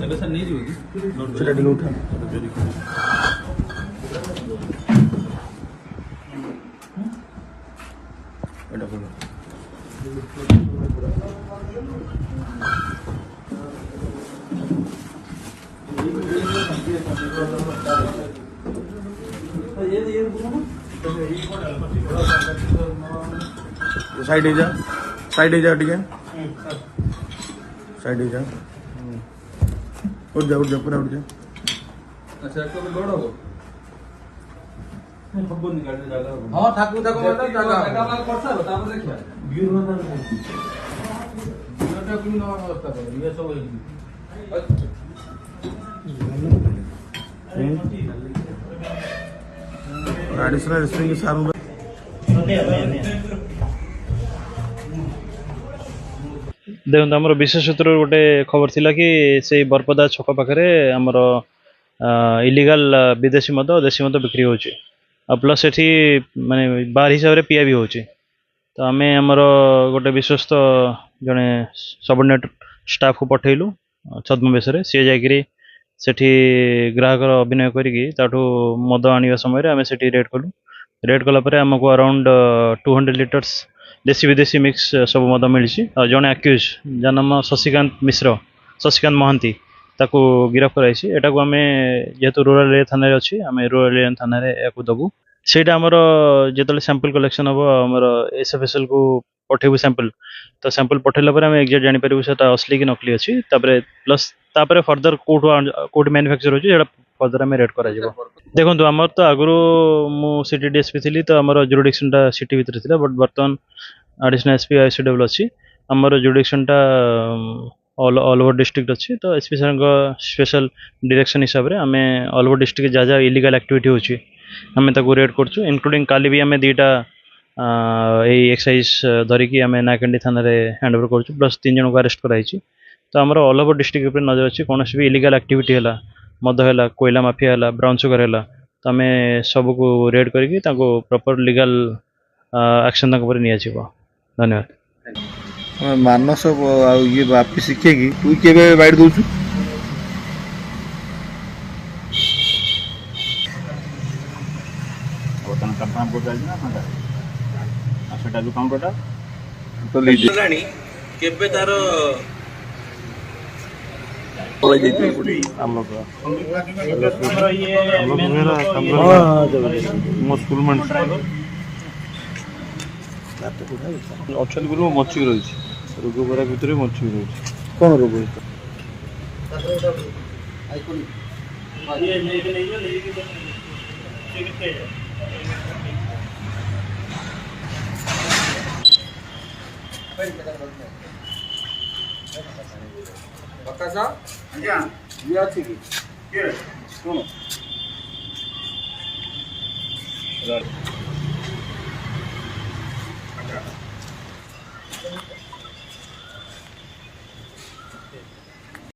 ଏବେ ସାର୍ ନେଇଯିବ କି ସେଟା ଟିକେ ଉଠା ଏଟା ଭଲ साइड जा साइड जा ठीक है साइड जा उठ जा पूरा उठ जा अच्छा तो लोड हो खबर निकाल दे जागा हां ठाकू ठाकू मतलब जागा एटा वाला करसा तापर देखिया व्यू बता बियोटा की न अवस्था कर ये सब है एडिशनल स्प्रिंग सारू देखो आम विशेष सूत्र गोटे खबर थिला कि से बरपदा छक पाखे आमर इलिगाल विदेशी मद देशी मद बिक्री होची प्लस एठी माने बार हिसाब से पिया भी होची तो आम आमर गोटे विश्वस्त जड़े सबर्डिनेट स्टाफ को पठेलु छद्मवेश सी जाकि सेठी ग्राहक अभिनय करी मद आने समय आम से रेड कलु रेड कलापर आमको अराउंड 200 लिटर्स देशी विदेशी मिक्स सब मद मिली जड़े आक्यूज जार नाम शशिकांत मिश्र शशिकांत महांती ताकू गिरफ्त कराई एटा को आम जेहेतु रूराल एरिया थाना अच्छी आम रूराल एरिया थाना दबू सेटा आमर जो सैंपल कलेक्शन हम आमर एसएफएसएल को पठेबू सैंपल तो सैंपल पठेला आम एक्जाक्ट जापर से असली कि नकली अच्छी प्लस तापर फर्दर कौट मैन्युफैक्चर होची फर्दर आम रेड करा देखो आमर तो आगु मु सिटी डीएसपी थी तो आमर जुरिडिक्शन टा सिटी भितर था बट बर्तमान एडिशनल एसपी आईसीडब्ल्यू अच्छी आमर जुरिडिक्शन टा ऑल ओवर डिस्ट्रिक्ट अच्छी तो एसपी सर स्पेशल डायरेक्शन हिसाब से आम ऑल ओवर डिस्ट्रिक्ट जहाँ जहाँ इलिगल एक्टिविटी होची आम रेड करछु इंक्लूडिंग काली भी आम दीटा एक्साइज धरिकी आम नायकंडी थाना हैंड ओवर करछु प्लस 3 जन को अरेस्ट कराई तो आमर ऑल ओवर डिस्ट्रिक्ट उपर नजर अच्छी कौन भी इलिगल एक्टिविटी है मद है कोयला माफिया है ब्राउन सुगर है तो आम सबको रेड करके प्रॉपर लीगल एक्शन नहीं धन्यवाद मानस ये बापी शिखे कि तू के बैठ दौचु काउंटरटा तो लीजिए केबे तार मो स्कूल में अच्छा बोलो मच्छी रही रोग बरा भितर मच्छी रही कौन रोग बतासा आज्ञा ये अछि कि के सुनो